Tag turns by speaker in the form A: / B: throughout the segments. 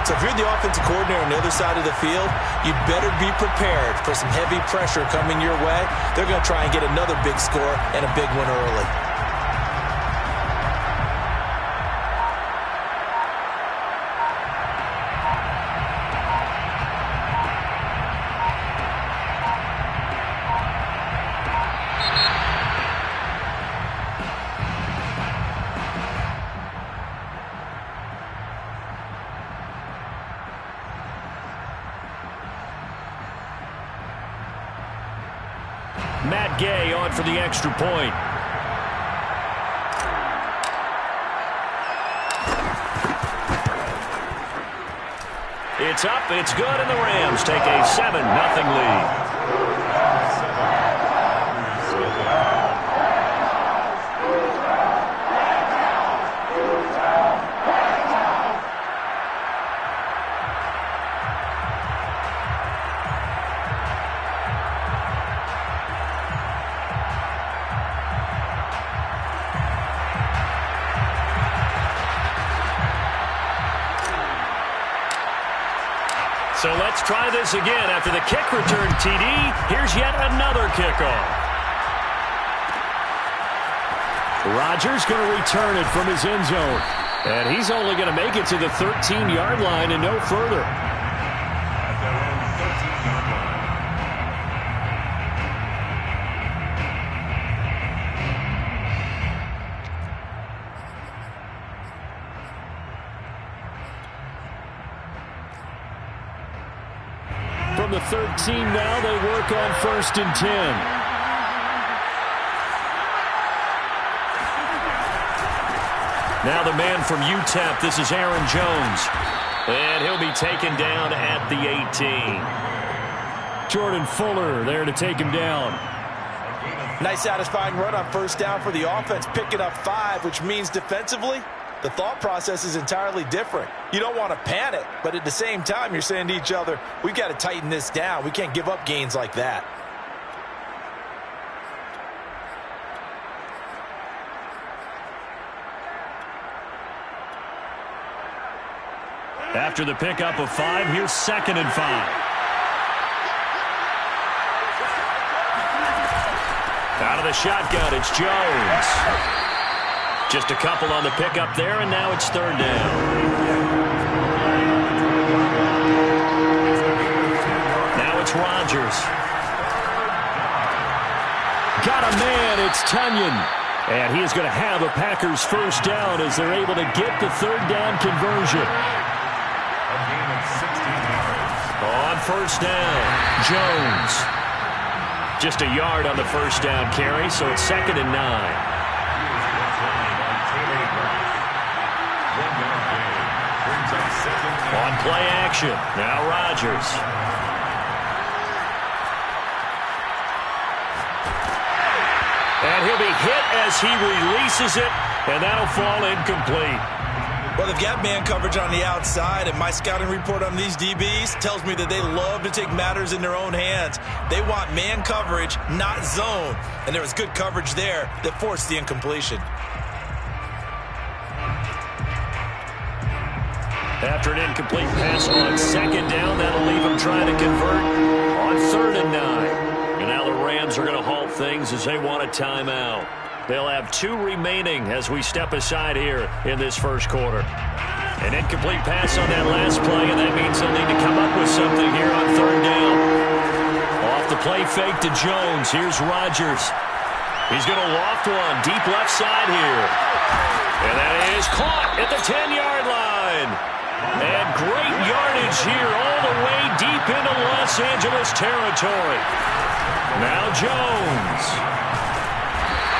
A: So if you're the offensive coordinator on the other side of the field, you better be prepared for some heavy pressure coming your way. They're going to try and get another big score and a big one early.
B: Matt Gay on for the extra point. It's up, it's good, and the Rams take a 7-0 lead. So let's try this again. After the kick return TD, here's yet another kickoff. Rodgers going to return it from his end zone. And he's only going to make it to the 13-yard line and no further. From the 13 now, they work on 1st and 10. Now the man from UTEP, this is Aaron Jones. And he'll be taken down at the 18. Jordan Fuller there to take him down.
A: Nice satisfying run on 1st down for the offense, picking up 5, which means defensively, the thought process is entirely different. You don't want to panic, but at the same time, you're saying to each other, we've got to tighten this down. We can't give up gains like that.
B: After the pickup of 5, here's 2nd and 5. Out of the shotgun, it's Jones. Just a couple on the pickup there, and now it's 3rd down. Now it's Rodgers. Got a man, it's Tunyon. And he is going to have a Packers 1st down as they're able to get the 3rd down conversion. On 1st down, Jones. Just a yard on the 1st down carry, so it's 2nd and 9. On play action, now Rodgers. And he'll be hit as he releases it, and that'll fall incomplete.
A: Well, they've got man coverage on the outside, and my scouting report on these DBs tells me that they love to take matters in their own hands. They want man coverage, not zone, and there was good coverage there that forced the incompletion.
B: After an incomplete pass on 2nd down, that'll leave him trying to convert on 3rd and 9. And now the Rams are going to halt things as they want a timeout. They'll have 2 remaining as we step aside here in this 1st quarter. An incomplete pass on that last play, and that means they'll need to come up with something here on 3rd down. Off the play fake to Jones. Here's Rodgers. He's going to loft one deep left side here. And that is caught at the 10-yard line. And great yardage here all the way deep into Los Angeles territory. Now Jones.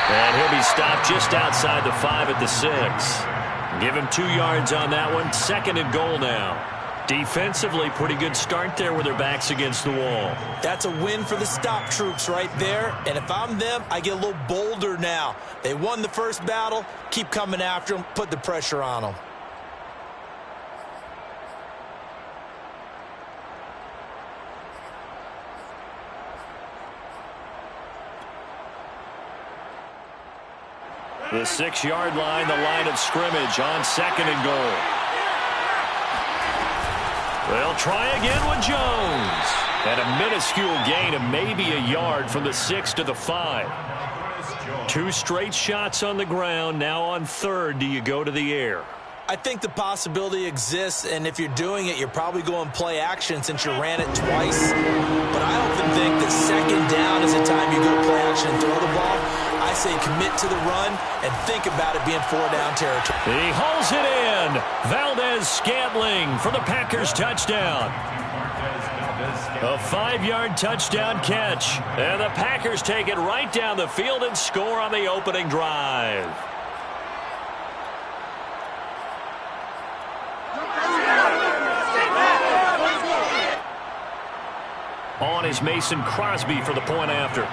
B: And he'll be stopped just outside the 5 at the 6. Give him 2 yards on that one. 2nd and goal now. Defensively, pretty good start there with their backs against the wall.
A: That's a win for the stop troops right there. And if I'm them, I get a little bolder now. They won the 1st battle. Keep coming after them. Put the pressure on them.
B: The 6-yard line, the line of scrimmage on 2nd and goal. They'll try again with Jones. And a minuscule gain of maybe a yard from the 6 to the 5. 2 straight shots on the ground. Now on third, do you go to the air?
A: I think the possibility exists, and if you're doing it, you're probably going play action since you ran it twice. But I often think that second down is the time you go play action and throw the ball. I say commit to the run and think about it being 4-down territory.
B: He hauls it in. Valdez-Scantling for the Packers touchdown. A 5-yard touchdown catch. And the Packers take it right down the field and score on the opening drive. On is Mason Crosby for the point after.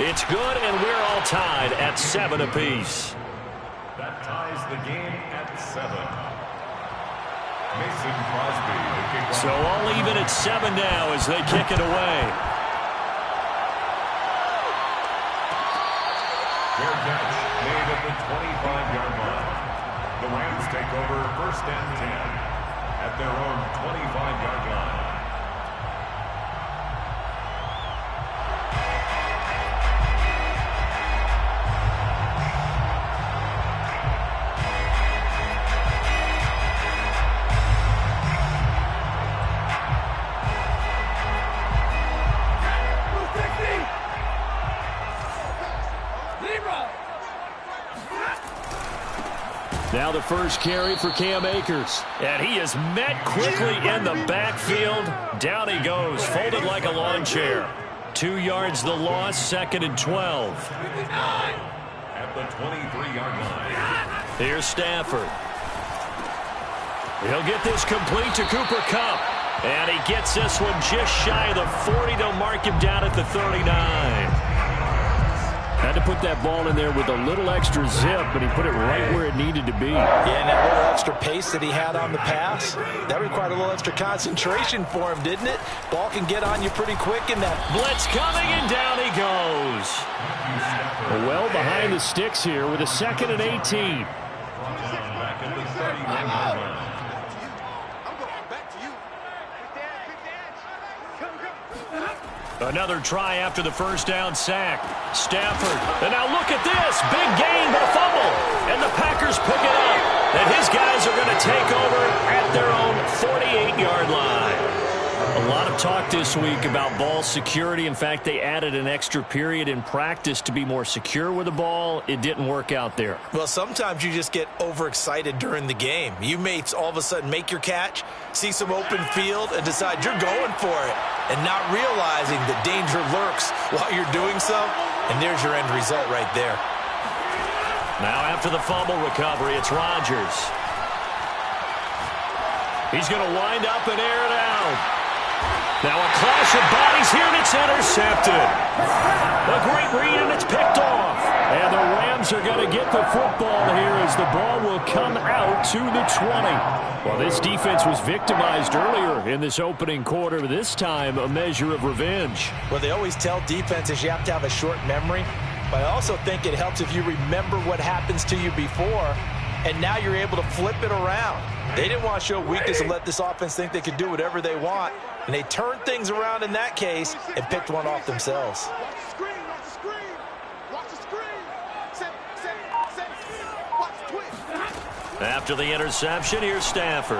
B: It's good, and we're all tied at 7 apiece.
C: That ties the game at 7. Mason Crosby, the kick.
B: So all even at 7 now as they kick it away.
C: Fair catch made at the 25-yard line. The Rams take over 1st and 10 at their own 25-yard line.
B: Now the first carry for Cam Akers. And he is met quickly in the backfield. Down he goes, folded like a lawn chair. 2 yards the loss, 2nd and 12.
C: At the 23-yard line.
B: Here's Stafford. He'll get this complete to Cooper Kupp. And he gets this one just shy of the 40. They'll mark him down at the 39. Had to put that ball in there with a little extra zip, but he put it right where it needed to be.
A: Yeah, and that little extra pace that he had on the pass, that required a little extra concentration for him, didn't it? Ball can get on you pretty quick in that.
B: Blitz coming, and down he goes. Well behind the sticks here with a 2nd and 18.
C: Back at the 31-yard line.
B: Another try after the first down sack. Stafford. And now look at this. Big gain, but a fumble. And the Packers pick it up. And his guys are going to take over at their own 48-yard line. A lot of talk this week about ball security. In fact, they added an extra period in practice to be more secure with the ball. It didn't work out there.
A: Well, sometimes you just get overexcited during the game. You may all of a sudden make your catch, see some open field, and decide you're going for it, and not realizing the danger lurks while you're doing so, and there's your end result right there.
B: Now after the fumble recovery, it's Rodgers. He's going to wind up and air it out. Now a clash of bodies here, and it's intercepted. A great read, and it's picked off. And the Rams are going to get the football here as the ball will come out to the 20. Well, this defense was victimized earlier in this opening quarter. This time, a measure of revenge.
A: Well, they always tell defenses you have to have a short memory, but I also think it helps if you remember what happens to you before, and now you're able to flip it around. They didn't want to show weakness and let this offense think they could do whatever they want, and they turned things around in that case and picked one off themselves.
B: After the interception, here's Stafford.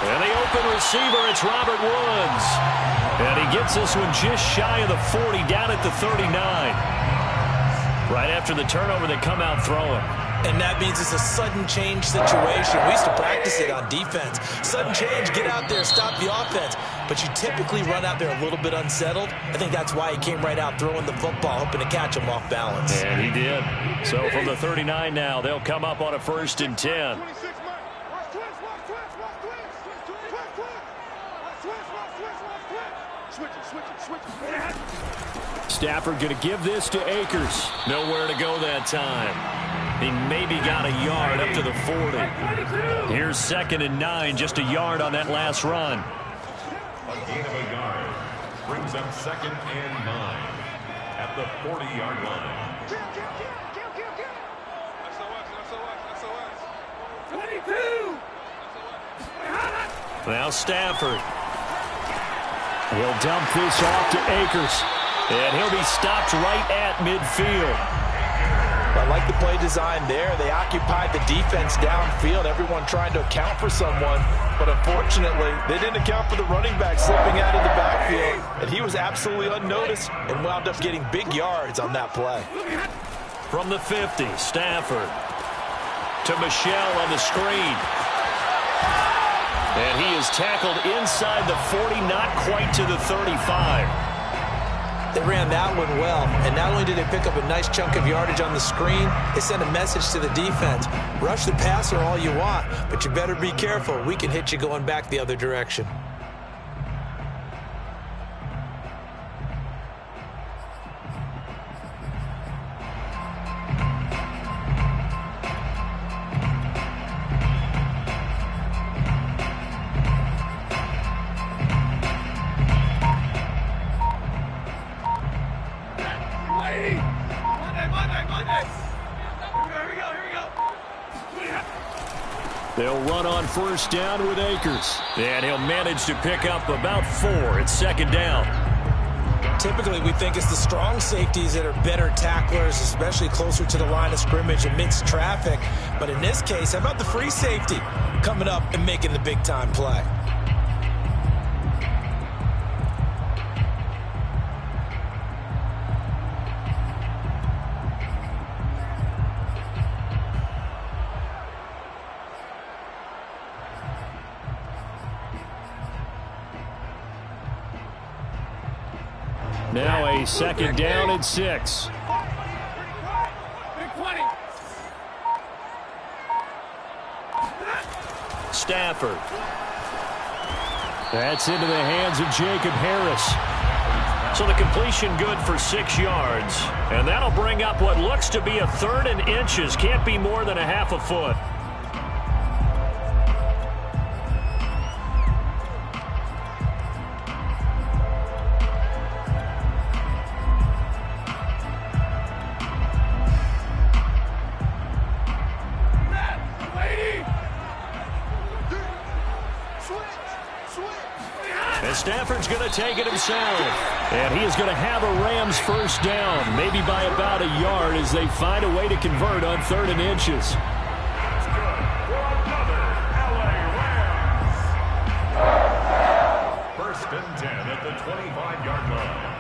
B: And the open receiver, it's Robert Woods. And he gets this one just shy of the 40, down at the 39. Right after the turnover, they come out throwing.
A: And that means it's a sudden change situation. We used to practice it on defense. Sudden change, get out there, stop the offense. But you typically run out there a little bit unsettled. I think that's why he came right out throwing the football, hoping to catch him off balance.
B: And he did. So from the 39 now, they'll come up on a 1st and 10. Stafford going to give this to Akers. Nowhere to go that time. He maybe got a yard up to the 40. Here's 2nd and 9, just a yard on that last run.
C: A gain of a yard brings them 2nd and 9 at the 40-yard line.
B: Now Stafford. He'll dump this off to Akers. And he'll be stopped right at midfield.
A: I like the play design there. They occupied the defense downfield, everyone trying to account for someone. But unfortunately, they didn't account for the running back slipping out of the backfield. And he was absolutely unnoticed and wound up getting big yards on that play.
B: From the 50, Stafford to Michelle on the screen. And he is tackled inside the 40, not quite to the 35.
A: They ran that one well, and not only did they pick up a nice chunk of yardage on the screen, they sent a message to the defense. Rush the passer all you want, but you better be careful. We can hit you going back the other direction.
B: They'll run on first down with Akers. And he'll manage to pick up about 4 at second down.
A: Typically, we think it's the strong safeties that are better tacklers, especially closer to the line of scrimmage amidst traffic. But in this case, how about the free safety coming up and making the big-time play?
B: Now a second down and 6. Stafford. That's into the hands of Jacob Harris. So the completion good for 6 yards. And that'll bring up what looks to be a 3rd and inches. Can't be more than a half a foot. Stafford's going to take it himself. And he is going to have a Rams first down, maybe by about a yard as they find a way to convert on 3rd and inches.
C: That's good for another LA Rams. First and 10 at the 25-yard line.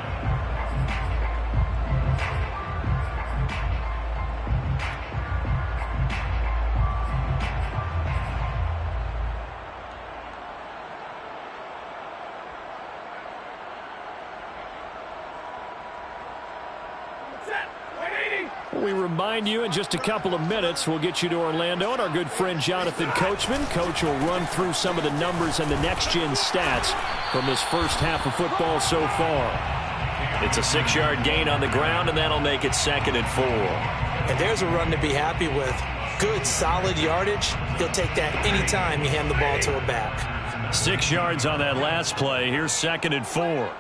B: We remind you in just a couple of minutes we'll get you to Orlando and our good friend Jonathan Coachman. Coach will run through some of the numbers and the next-gen stats from this first half of football so far. It's a 6-yard gain on the ground, and that'll make it 2nd and 4.
A: And there's a run to be happy with. Good, solid yardage. He'll take that anytime you hand the ball to a back.
B: 6 yards on that last play. Here's 2nd and 4.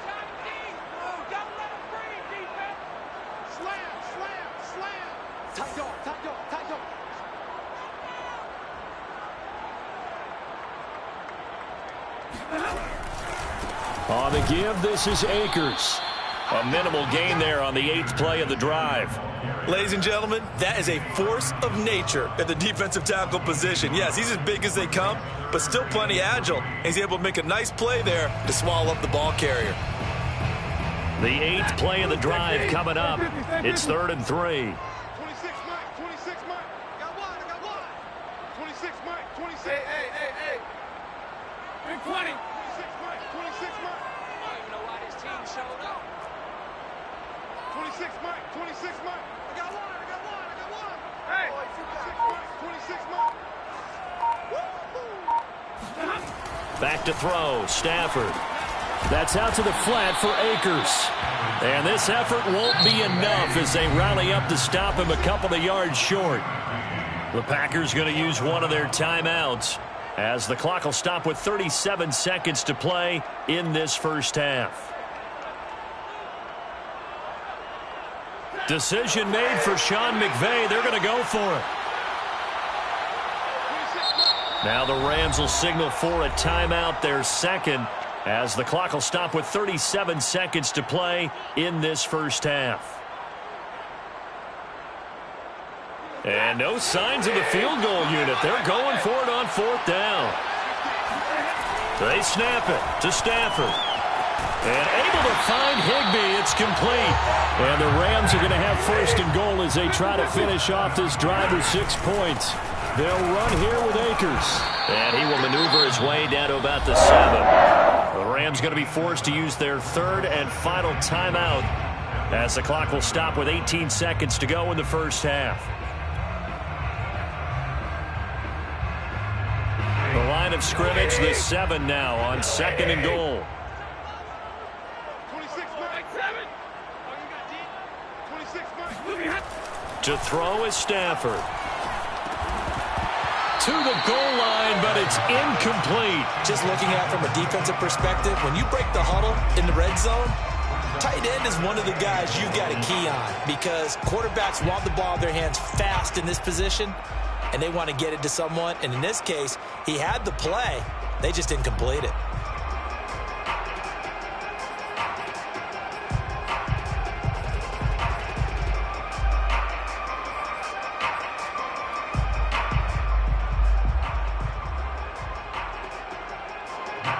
B: On the give, this is Akers. A minimal gain there on the 8th play of the drive.
A: Ladies and gentlemen, that is a force of nature at the defensive tackle position. Yes, he's as big as they come, but still plenty agile. He's able to make a nice play there to swallow up the ball carrier.
B: The 8th play of the drive coming up. It's 3rd and 3.
D: 26 Mike, 26 Mike. I got one. 26 Mike, 26. Hey. Big 20. 26 Mike, 26 Mike. I don't even know why this team showed up. 26 Mike, 26 Mike. I got one. Hey, 26 Mike.
B: Back to throw, Stafford. That's out to the flat for Akers. And this effort won't be enough as they rally up to stop him a couple of yards short. The Packers going to use one of their timeouts as the clock will stop with 37 seconds to play in this first half. Decision made for Sean McVay. They're going to go for it. Now the Rams will signal for a timeout, their second, as the clock will stop with 37 seconds to play in this first half. And no signs of the field goal unit. They're going for it on fourth down. They snap it to Stafford. And able to find Higbee. It's complete. And the Rams are going to have first and goal as they try to finish off this drive with 6 points. They'll run here with Akers. And he will maneuver his way down to about the 7. The Rams going to be forced to use their third and final timeout as the clock will stop with 18 seconds to go in the first half. The line of scrimmage, the 7 now on second and goal.
D: 26
B: To throw is Stafford. To the goal line, but it's incomplete.
A: Just looking at it from a defensive perspective, when you break the huddle in the red zone, tight end is one of the guys you've got to key on because quarterbacks want the ball in their hands fast in this position, and they want to get it to someone. And in this case, he had the play. They just didn't complete it.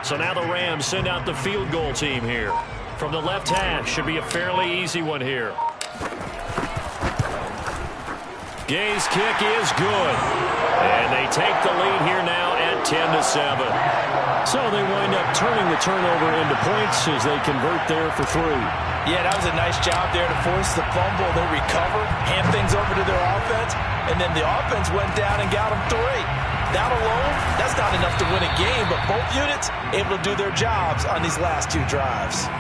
B: So now the Rams send out the field goal team here. From the left hash, should be a fairly easy one here. Gay's kick is good. And they take the lead here now at 10-7. So they wind up turning the turnover into points as they convert there for 3.
A: Yeah, that was a nice job there to force the fumble. They recover, hand things over to their offense, and then the offense went down and got them 3. That alone, that's not enough to win a game, but both units able to do their jobs on these last 2 drives.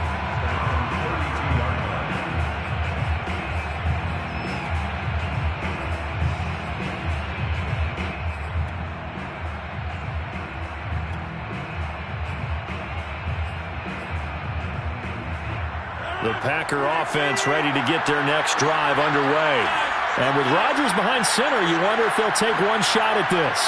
B: The Packer offense ready to get their next drive underway. And with Rodgers behind center, you wonder if they'll take one shot at this.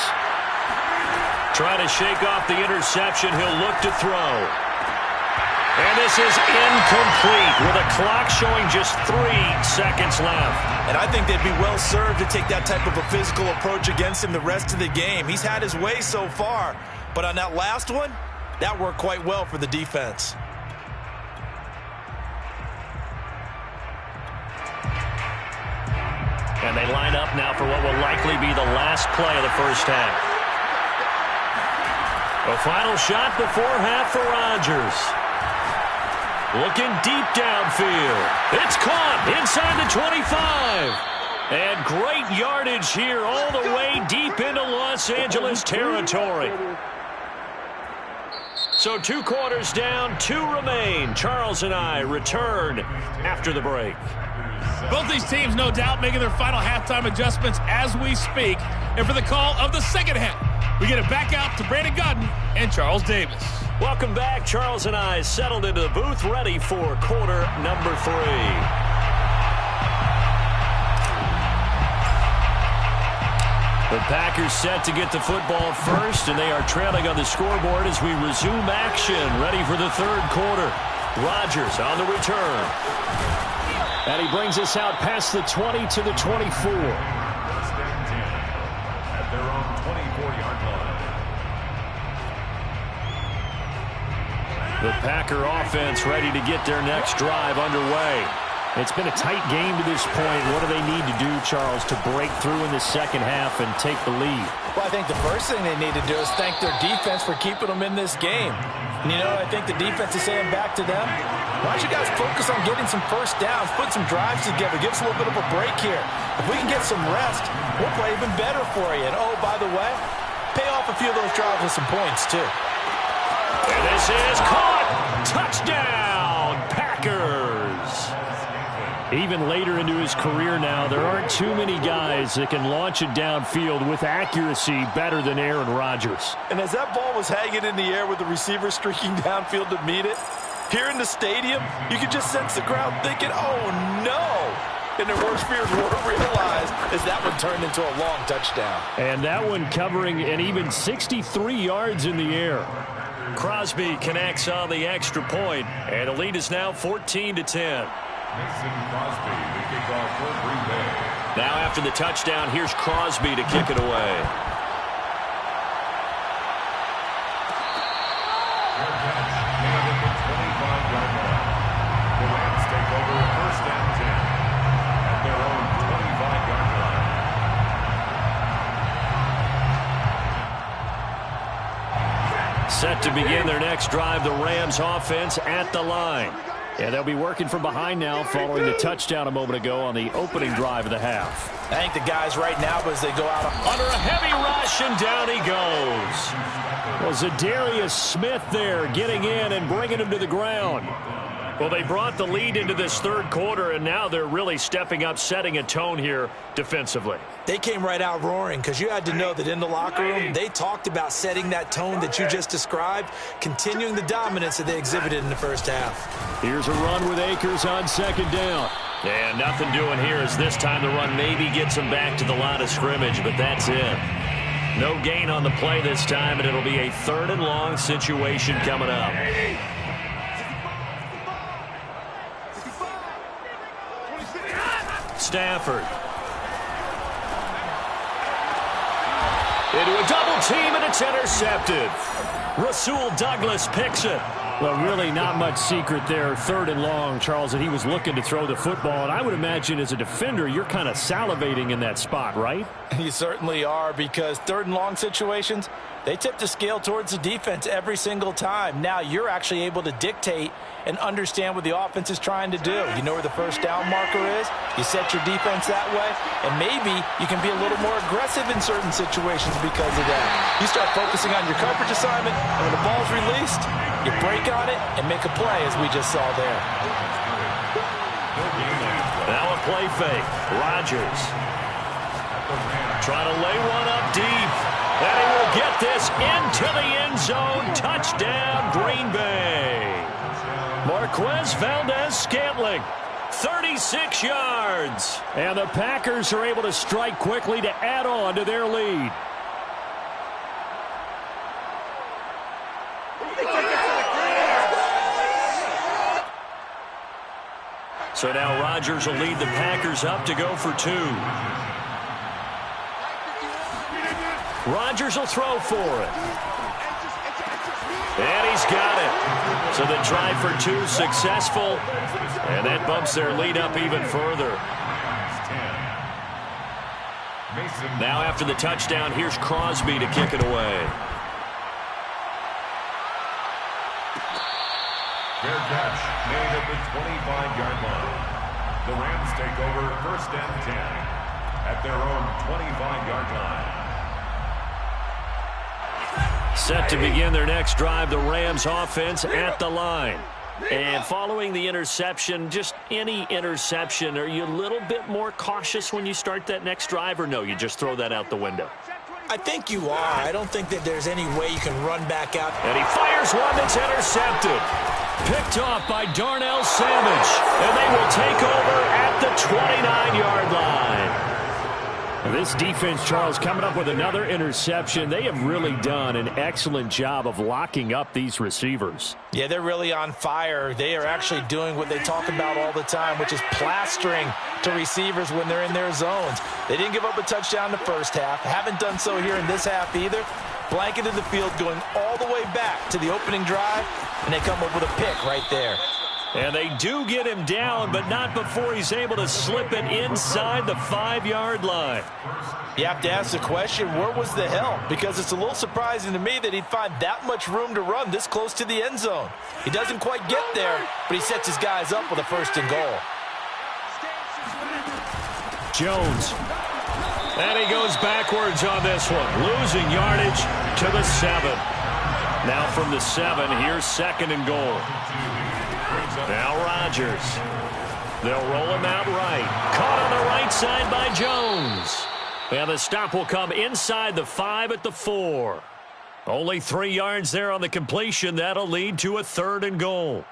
B: Try to shake off the interception. He'll look to throw. And this is incomplete with a clock showing just 3 seconds left.
A: And I think they'd be well served to take that type of a physical approach against him the rest of the game. He's had his way so far, but on that last one, that worked quite well for the defense.
B: And they line up now for what will likely be the last play of the first half. A final shot before half for Rodgers. Looking deep downfield. It's caught inside the 25. And great yardage here all the way deep into Los Angeles territory. So 2 quarters down, 2 remain. Charles and I return after the break.
E: Both these teams, no doubt, making their final halftime adjustments as we speak. And for the call of the second half, we get it back out to Brandon Godden and Charles Davis.
B: Welcome back. Charles and I settled into the booth, ready for quarter number 3. The Packers set to get the football first, and they are trailing on the scoreboard as we resume action, ready for the third quarter. Rodgers on the return. And he brings us out past the 20 to the 24.
C: First and 10 at their own 24-yard line.
B: The Packer offense ready to get their next drive underway.
F: It's been a tight game to this point. What do they need to do, Charles, to break through in the second half and take the lead?
A: Well, I think the first thing they need to do is thank their defense for keeping them in this game. And, you know, I think the defense is saying back to them, why don't you guys focus on getting some first downs, put some drives together, give us a little bit of a break here. If we can get some rest, we'll play even better for you. And, oh, by the way, pay off a few of those drives with some points, too.
B: And this is caught. Touchdown, Packers.
F: Even later into his career now, there aren't too many guys that can launch it downfield with accuracy better than Aaron Rodgers.
A: And as that ball was hanging in the air with the receiver streaking downfield to meet it, here in the stadium, you could just sense the crowd thinking, oh, no. and their worst fears were realized as that one turned into a long touchdown.
F: And that one covering an even 63 yards in the air.
B: Crosby connects on the extra point, and the lead is now 14-10.
C: Mason Crosby, the kickoff for Green Bay.
B: Now after the touchdown, here's Crosby to kick it away.
C: Fair catch, made at the 25-yard line. The Rams take over first and 10 at their own 25-yard line.
B: Set to begin their next drive, the Rams offense at the line.
F: Yeah, they'll be working from behind now following the touchdown a moment ago on the opening drive of the half.
A: I think the guys right now, as they go out
B: Under a heavy rush, and down he goes.
F: Well, Zadarius Smith there getting in and bringing him to the ground.
B: Well, they brought the lead into this third quarter, and now they're really stepping up, setting a tone here defensively.
A: They came right out roaring because you had to know that in the locker room, they talked about setting that tone that you just described, continuing the dominance that they exhibited in the first half.
F: Here's a run with Akers on second down.
B: And nothing doing here as this time the run maybe gets him back to the line of scrimmage, but that's it. No gain on the play this time, and it'll be a third and long situation coming up. Stafford. Into a double team, and it's intercepted. Rasul Douglas picks it.
F: Well, really not much secret there. Third and long, Charles, that he was looking to throw the football. And I would imagine as a defender, you're kind of salivating in that spot, right?
A: You certainly are, because third and long situations, they tip the scale towards the defense every single time. Now you're actually able to dictate and understand what the offense is trying to do. You know where the first down marker is. You set your defense that way, and maybe you can be a little more aggressive in certain situations because of that. You start focusing on your coverage assignment, and when the ball's released, you break on it and make a play, as we just saw there.
B: Now a play fake. Rodgers trying to lay one up deep. And he will get this into the end zone. Touchdown, Green Bay. Marquez Valdez-Scantling, 36 yards.
F: And the Packers are able to strike quickly to add on to their lead.
B: So now Rodgers will lead the Packers up to go for two. Rodgers will throw for it. And he's got it. So the try for two successful. And that bumps their lead up even further. Now after the touchdown, here's Crosby to kick it away.
C: Fair catch made at the 25-yard line. The Rams take over first and 10 at their own 25-yard line.
B: Set to begin their next drive, the Rams offense at the line. And following the interception, just any interception, are you a little bit more cautious when you start that next drive, or no, you just throw that out the window?
A: I think you are. I don't think that there's any way you can run back out.
B: And he fires one that's intercepted. Picked off by Darnell Savage. And they will take over at the 29-yard line.
F: This defense, Charles, coming up with another interception. They have really done an excellent job of locking up these receivers.
A: Yeah, they're really on fire. They are actually doing what they talk about all the time, which is plastering to receivers when they're in their zones. They didn't give up a touchdown the first half. Haven't done so here in this half either. Blanketed the field going all the way back to the opening drive, and they come up with a pick right there.
B: And they do get him down, but not before he's able to slip it inside the 5-yard line.
A: You have to ask the question, where was the help? Because it's a little surprising to me that he'd find that much room to run this close to the end zone. He doesn't quite get there, but he sets his guys up with a first and goal.
F: Jones.
B: And he goes backwards on this one, losing yardage to the 7. Now from the 7, here's second and goal. Now Rodgers. They'll roll him out right. Caught on the right side by Jones. And the stop will come inside the 5 at the 4. Only 3 yards there on the completion. That'll lead to a third and goal.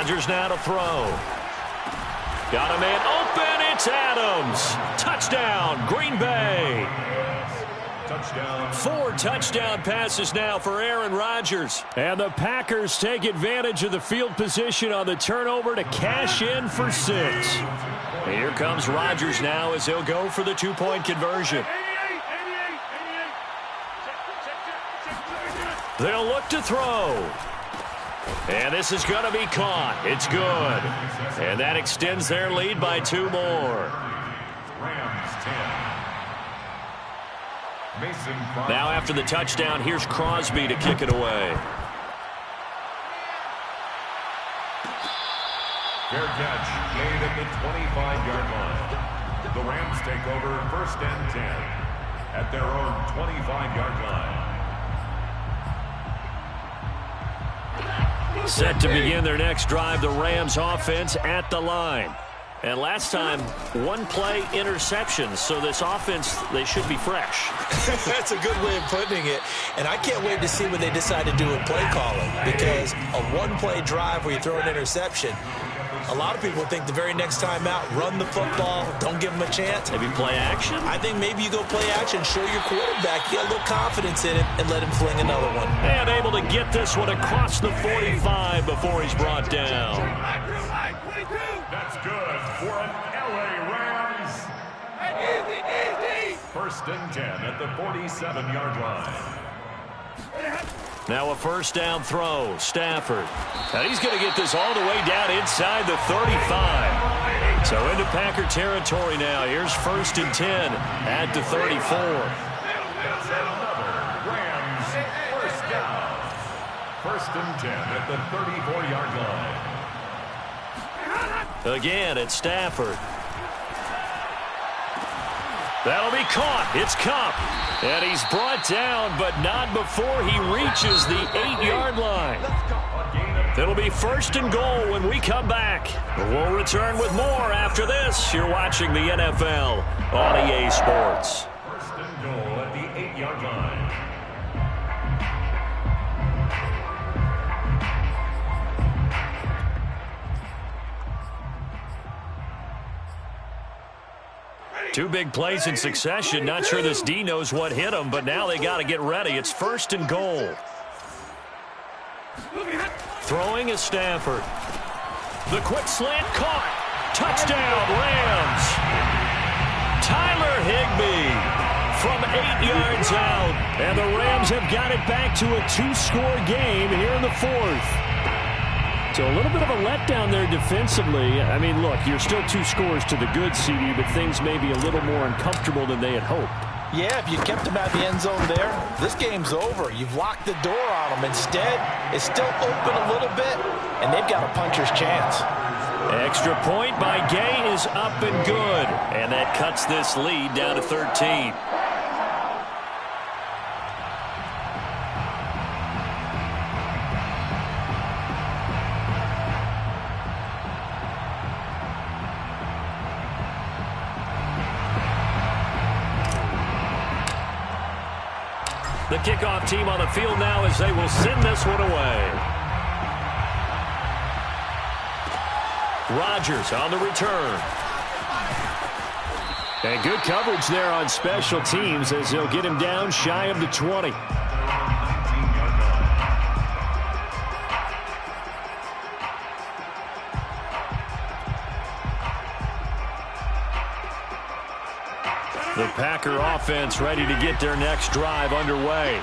B: Rodgers now to throw. Got a man open. It's Adams. Touchdown, Green Bay.
C: Touchdown.
B: 4 touchdown passes now for Aaron Rodgers.
F: And the Packers take advantage of the field position on the turnover to cash in for 6.
B: Here comes Rodgers now as he'll go for the 2-point conversion. They'll look to throw. And this is going to be caught. It's good. And that extends their lead by 2 more.
C: Rams 10. Mason Crosby.
B: Now after the touchdown, here's Crosby to kick it away.
C: Fair catch made at the 25-yard line. The Rams take over 1st and 10 at their own 25-yard line.
B: Set to begin their next drive, the Rams offense at the line. And last time, 1-play interceptions, so this offense, they should be fresh.
A: That's a good way of putting it. And I can't wait to see what they decide to do with play calling, because a 1-play drive where you throw an interception, a lot of people think the very next time out, run the football, don't give them a chance.
B: Maybe play action?
A: I think maybe you go play action, show your quarterback, you got a little confidence in it, and let him fling another one.
B: And able to get this one across the 45 before he's brought down.
C: That's good for an LA Rams. 1st and 10 at the 47-yard line.
B: Now a 1st down throw. Stafford. And he's going to get this all the way down inside the 35. So into Packer territory now. Here's 1st and 10 at the 34.
C: That's another Rams 1st down. 1st and 10 at the 34-yard line.
B: Again, it's Stafford. That'll be caught. It's Kupp. And he's brought down, but not before he reaches the 8-yard line. It'll be 1st and goal when we come back. We'll return with more after this. You're watching the NFL on EA Sports.
C: 1st and goal at the 8-yard line.
B: Two big plays in succession. Not sure this D knows what hit him, but now they got to get ready. It's 1st and goal. Throwing is Stafford. The quick slant caught. Touchdown, Rams. Tyler Higbee from 8 yards out. And the Rams have got it back to a 2-score game here in the 4th. So a little bit of a letdown there defensively. I mean, look, you're still 2 scores to the good, CD, but things may be a little more uncomfortable than they had hoped.
A: Yeah, if you kept them at the end zone there, this game's over. You've locked the door on them. Instead, it's still open a little bit, and they've got a puncher's chance.
B: Extra point by Gay is up and good, and that cuts this lead down to 13. The kickoff team on the field now as they will send this one away. Rodgers on the return.
F: And good coverage there on special teams as they'll get him down shy of the 20.
B: The Packer offense ready to get their next drive underway.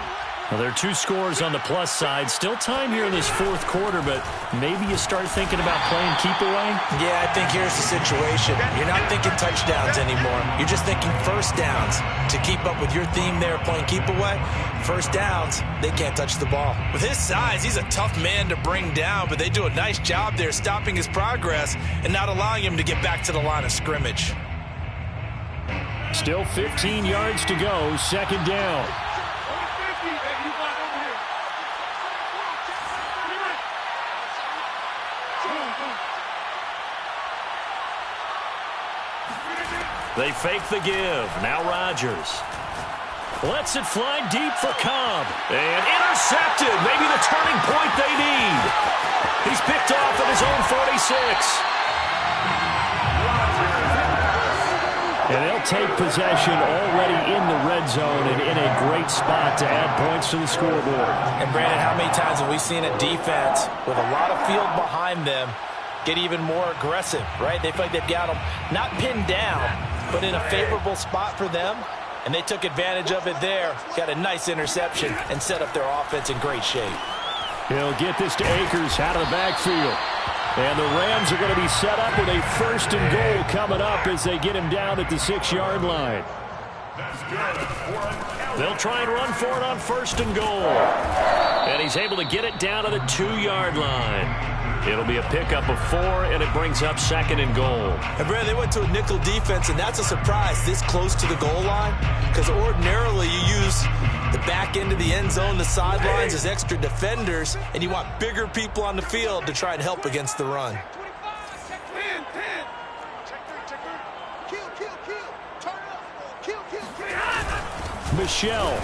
B: Well, there are 2 scores on the plus side. Still time here in this 4th quarter, but maybe you start thinking about playing keep away?
A: Yeah, I think here's the situation. You're not thinking touchdowns anymore. You're just thinking 1st downs. To keep up with your theme there, playing keep away, 1st downs, they can't touch the ball. With his size, he's a tough man to bring down, but they do a nice job there stopping his progress and not allowing him to get back to the line of scrimmage.
F: Still 15 yards to go, 2nd down.
B: They fake the give. Now Rodgers.
F: Lets it fly deep for Cobb. And intercepted. Maybe the turning point they need. He's picked off at his own 46. And they'll take possession already in the red zone and in a great spot to add points to the scoreboard.
A: And Brandon, how many times have we seen a defense with a lot of field behind them get even more aggressive, right? They feel like they've got them not pinned down, but in a favorable spot for them. And they took advantage of it there. Got a nice interception and set up their offense in great shape.
F: He'll get this to Akers out of the backfield. And the Rams are going to be set up with a 1st and goal coming up as they get him down at the 6-yard line. They'll try and run for it on 1st and goal. And he's able to get it down to the 2-yard line. It'll be a pickup of 4, and it brings up 2nd and goal.
A: And Brad, they went to a nickel defense, and that's a surprise this close to the goal line, because ordinarily you use the back end of the end zone, the sidelines as extra defenders, and you want bigger people on the field to try and help against the run.
F: Michelle.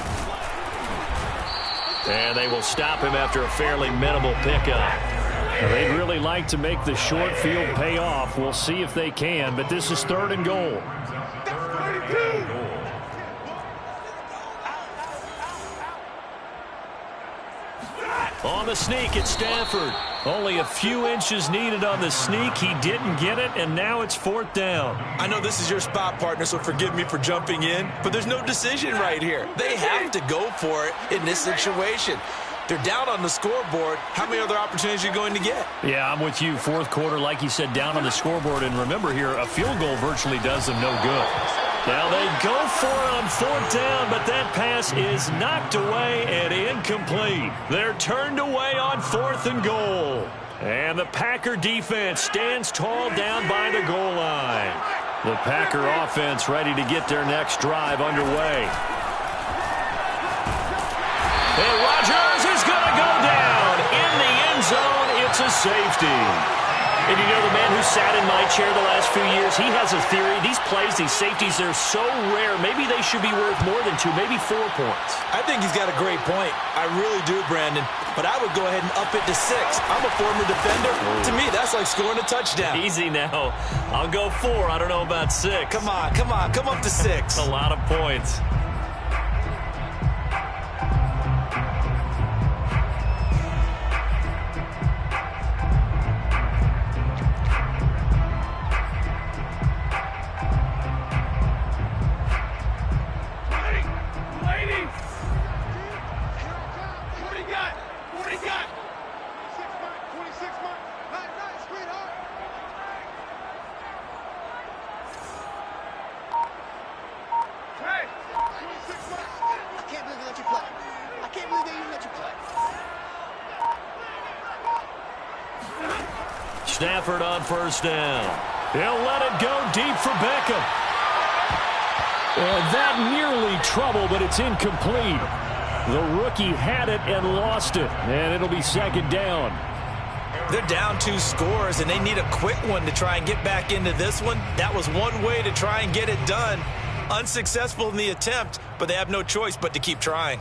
F: And they will stop him after a fairly minimal pickup. They'd really like to make the short field pay off. We'll see if they can, but this is 3rd and goal. On the sneak, it's Stafford. Only a few inches needed on the sneak. He didn't get it, and now it's 4th down.
A: I know this is your spot, partner, so forgive me for jumping in, but there's no decision right here. They have to go for it in this situation. They're down on the scoreboard. How many other opportunities are you going to get?
F: Yeah, I'm with you. 4th quarter, like you said, down on the scoreboard. And remember here, a field goal virtually does them no good. Now they go for it on 4th down, but that pass is knocked away and incomplete. They're turned away on 4th and goal. And the Packer defense stands tall down by the goal line. The Packer offense ready to get their next drive underway. And Rodgers is going to go down in the end zone. It's a safety. And you know, the man who sat in my chair the last few years, he has a theory. These plays, these safeties, they're so rare. Maybe they should be worth more than 2, maybe 4 points.
A: I think he's got a great point. I really do, Brandon. But I would go ahead and up it to 6. I'm a former defender. To me, that's like scoring a touchdown.
B: Easy now. I'll go 4. I don't know about 6.
A: Come on. Come up to 6.
B: A lot of points. Stafford on 1st down.
F: He'll let it go deep for Beckham. And that nearly trouble, but it's incomplete. The rookie had it and lost it. And it'll be 2nd down.
A: They're down 2 scores, and they need a quick one to try and get back into this one. That was one way to try and get it done. Unsuccessful in the attempt, but they have no choice but to keep trying.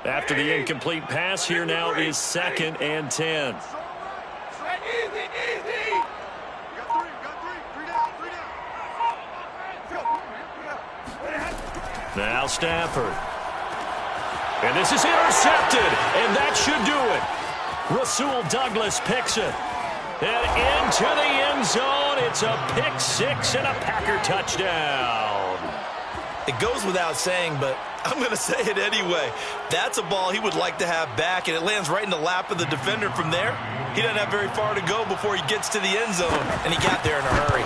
F: After the incomplete pass, here now is 2nd and 10. Now Stafford. And this is intercepted, and that should do it. Rasul Douglas picks it. And into the end zone, it's a pick 6 and a Packer touchdown.
A: It goes without saying, but I'm going to say it anyway. That's a ball he would like to have back, and it lands right in the lap of the defender from there. He doesn't have very far to go before he gets to the end zone, and he got there in a hurry.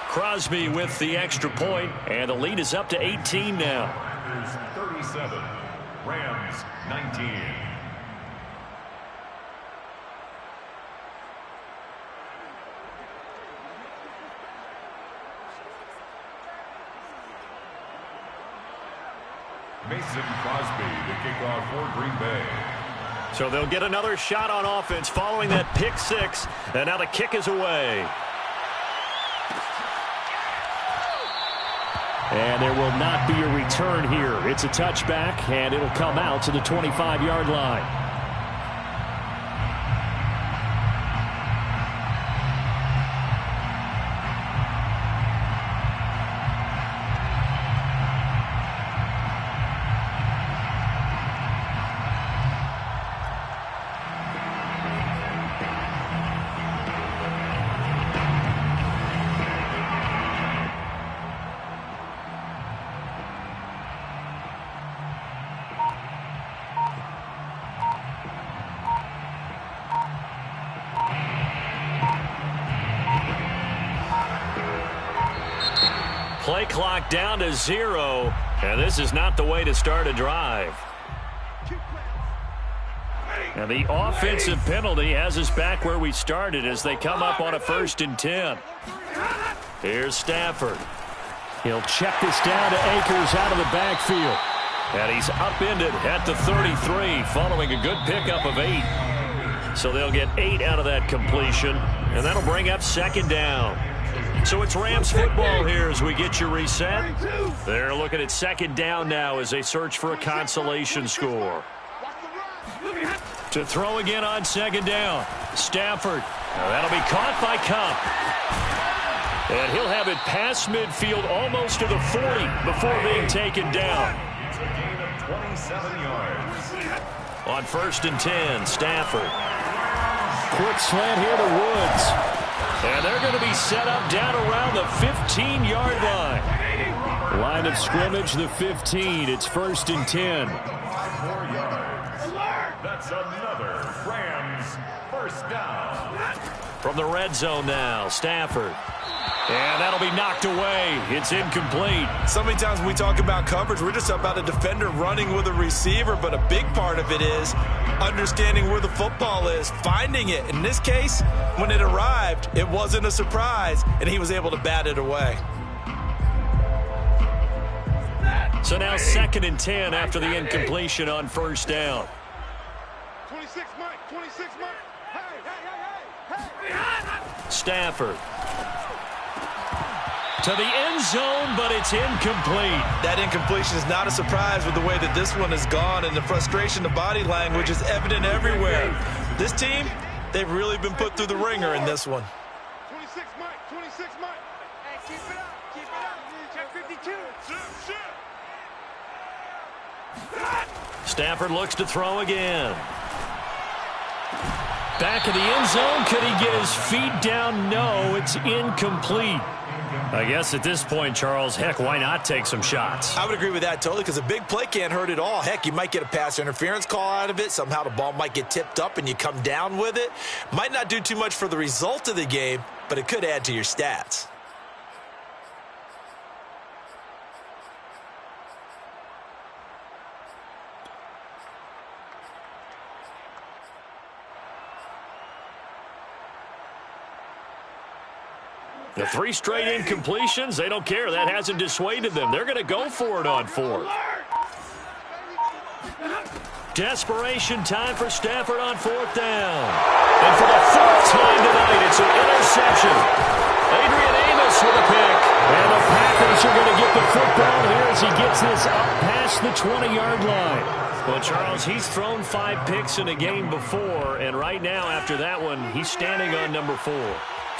F: Crosby with the extra point, and the lead is up to 18 now.
C: 37, Rams 19. Mason Crosby, the kickoff for Green Bay.
B: So they'll get another shot on offense following that pick six. And now the kick is away.
F: And there will not be a return here. It's a touchback, and it'll come out to the 25-yard line.
B: Play clock down to 0, and this is not the way to start a drive. And the offensive penalty has us back where we started as they come up on a 1st and 10. Here's Stafford.
F: He'll check this down to Akers out of the backfield.
B: And he's upended at the 33 following a good pickup of 8. So they'll get 8 out of that completion, and that'll bring up 2nd down. So it's Rams football here as we get you reset. They're looking at 2nd down now as they search for a consolation score. To throw again on 2nd down. Stafford. Now that'll be caught by Cup. And he'll have it past midfield almost to the 40 before being taken down.
C: It's a gain of 27 yards.
B: On 1st and 10, Stafford.
F: Quick slant here to Woods.
B: And they're going to be set up down around the 15-yard line.
F: Line of scrimmage, the 15. It's 1st and 10.
C: 5 more yards. That's another Rams 1st down.
B: From the red zone now, Stafford. And that'll be knocked away. It's incomplete.
A: So many times when we talk about coverage, we're just about a defender running with a receiver, but a big part of it is understanding where the football is, finding it. In this case, when it arrived, it wasn't a surprise, and he was able to bat it away.
B: So now 2nd and 10 after the incompletion on 1st down.
D: 26 Mike, 26 Mike. Hey.
B: Stafford. To the end zone, but it's incomplete.
A: That incompletion is not a surprise with the way that this one has gone, and the frustration, the body language is evident everywhere. This team, they've really been put through the ringer in this one.
D: 26 Mike, 26 Mike. Hey, keep it up, keep it up. Check 52.
B: Stafford looks to throw again. Back of the end zone. Could he get his feet down? No, it's incomplete. I guess at this point, Charles, heck, why not take some shots?
A: I would agree with that totally, because a big play can't hurt at all. Heck, you might get a pass interference call out of it. Somehow the ball might get tipped up and you come down with it. Might not do too much for the result of the game, but it could add to your stats.
B: The 3 straight incompletions, they don't care. That hasn't dissuaded them. They're going to go for it on 4th. Desperation time for Stafford on 4th down. And for the 4th time tonight, it's an interception. Adrian Amos with a pick.
F: And the Packers are going to get the football here as he gets this up past the 20-yard line.
B: Well, Charles, he's thrown 5 picks in a game before, and right now, after that one, he's standing on number 4.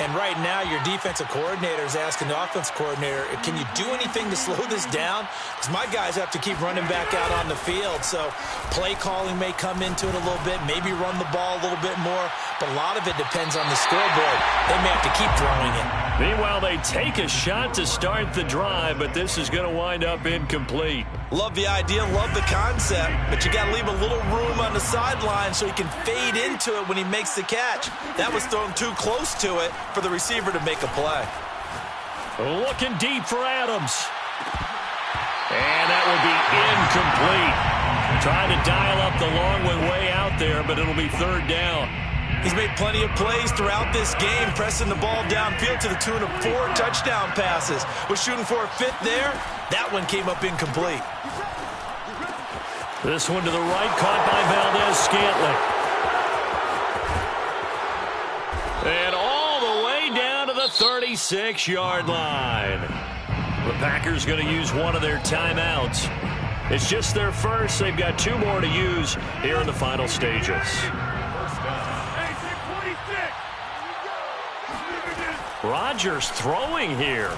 A: And right now, your defensive coordinator is asking the offensive coordinator, can you do anything to slow this down? Because my guys have to keep running back out on the field. So play calling may come into it a little bit, maybe run the ball a little bit more. But a lot of it depends on the scoreboard. They may have to keep throwing it.
B: Meanwhile, they take a shot to start the drive, but this is going to wind up incomplete.
A: Love the idea, love the concept, but you got to leave a little room on the sideline so he can fade into it when he makes the catch. That was thrown too close to it for the receiver to make a play.
B: Looking deep for Adams. And that will be incomplete. Trying to dial up the long one way out there, but it'll be 3rd down.
A: He's made plenty of plays throughout this game, pressing the ball downfield to the tune of 4 touchdown passes. Was shooting for a 5th there. That one came up incomplete.
B: This one to the right, caught by Valdez-Scantling. And all the way down to the 36-yard line. The Packers going to use one of their timeouts. It's just their first. They've got 2 more to use here in the final stages. Rodgers throwing here.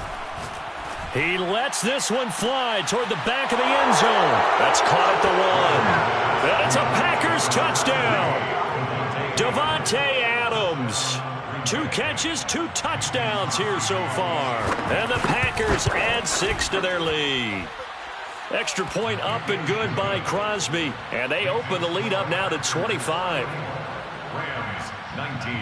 B: He lets this one fly toward the back of the end zone. That's caught at the 1. And it's a Packers touchdown. Davante Adams. 2 catches, 2 touchdowns here so far. And the Packers add 6 to their lead. Extra point up and good by Crosby. And they open the lead up now to 25.
C: Rams 19.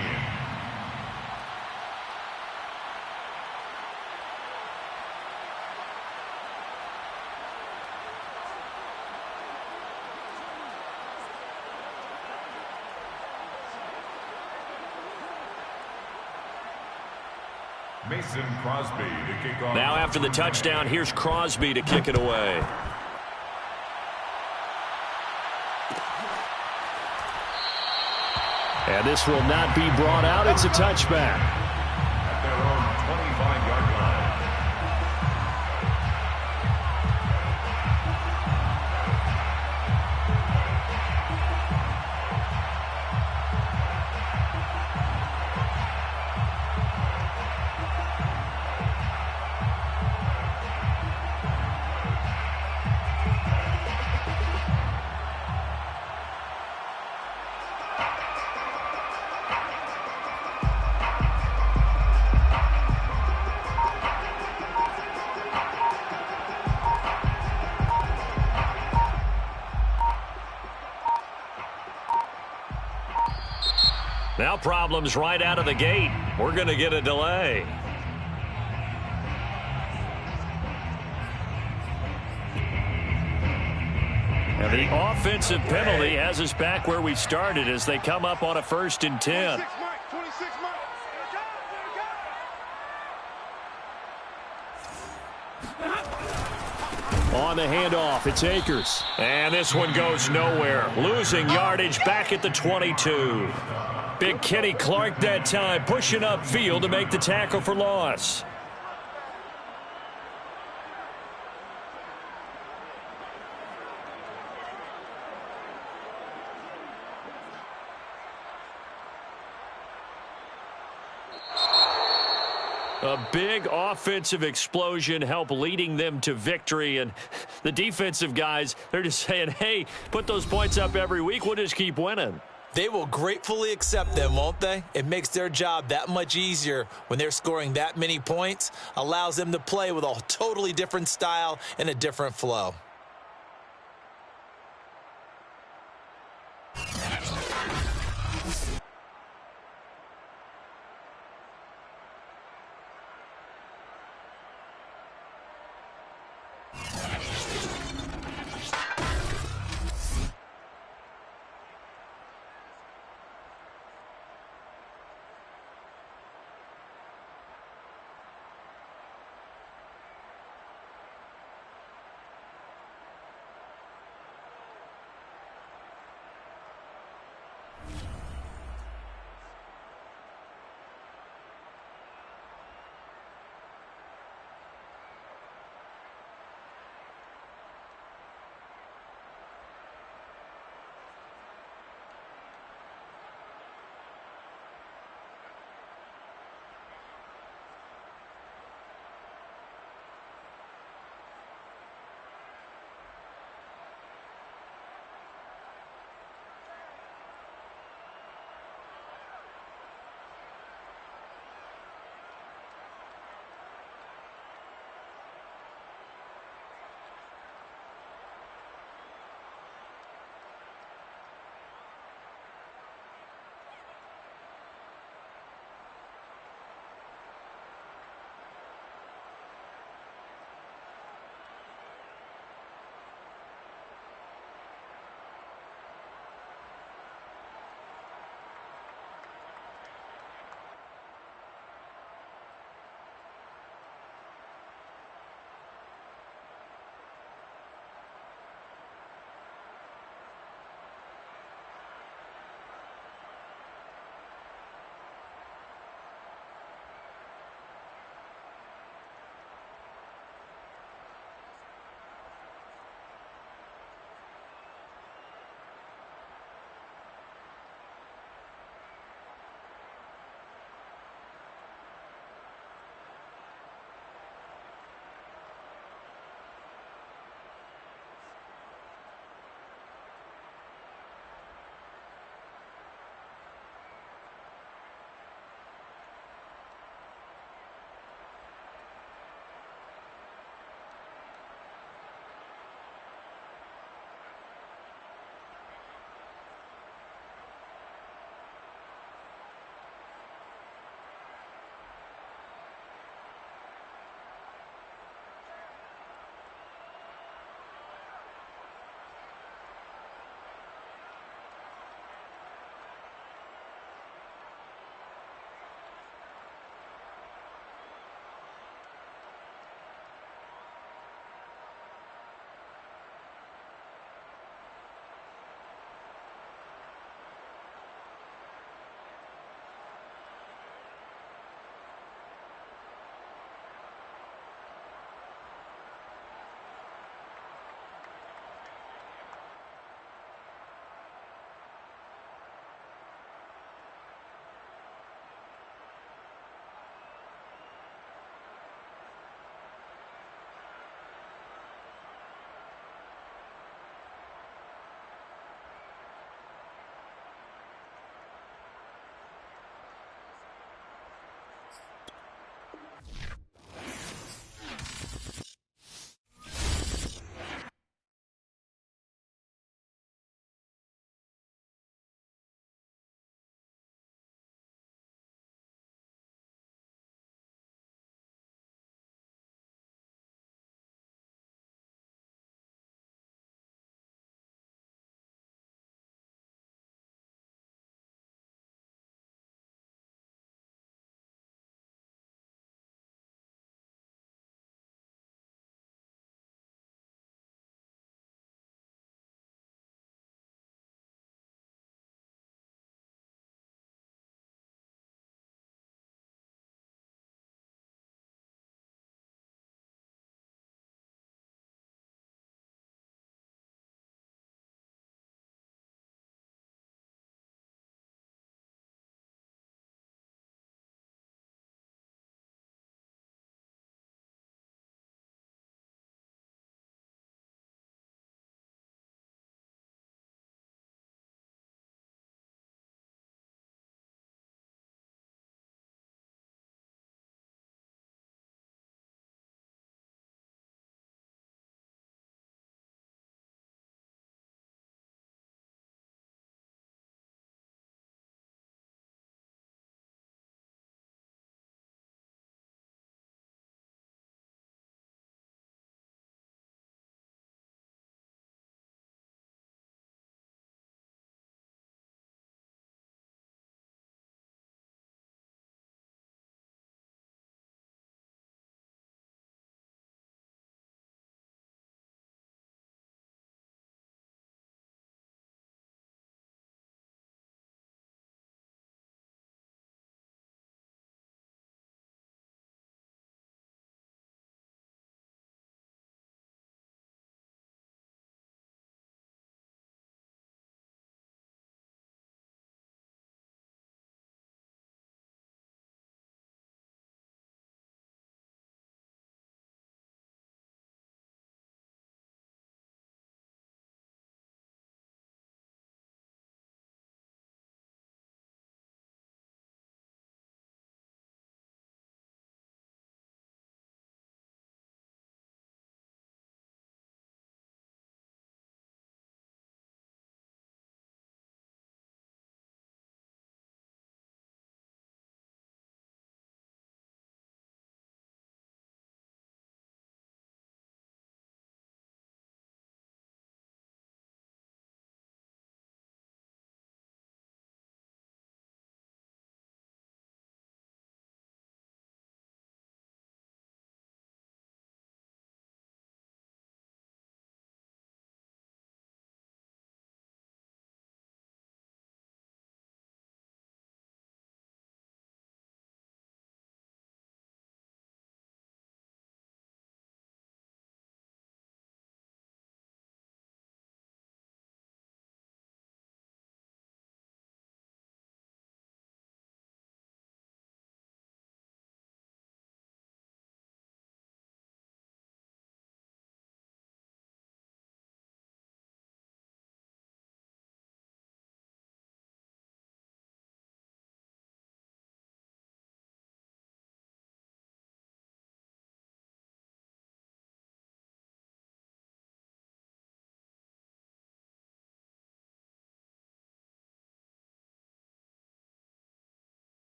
C: Mason Crosby to kick off.
B: Now after the touchdown, here's Crosby to kick it away. And this will not be brought out. It's a touchback.
C: At their own 25-yard line.
B: Now problems right out of the gate. We're going to get a delay. And the offensive penalty has us back where we started as they come up on a 1st and 10.
D: 26 Mike.
B: On the handoff, it's Akers. And this one goes nowhere. Losing yardage back at the 22. Big Kenny Clark that time pushing upfield to make the tackle for loss. A big offensive explosion helped leading them to victory. And the defensive guys, they're just saying, hey, put those points up every week. We'll just keep winning.
A: They will gratefully accept them, won't they? It makes their job that much easier when they're scoring that many points. Allows them to play with a totally different style and a different flow.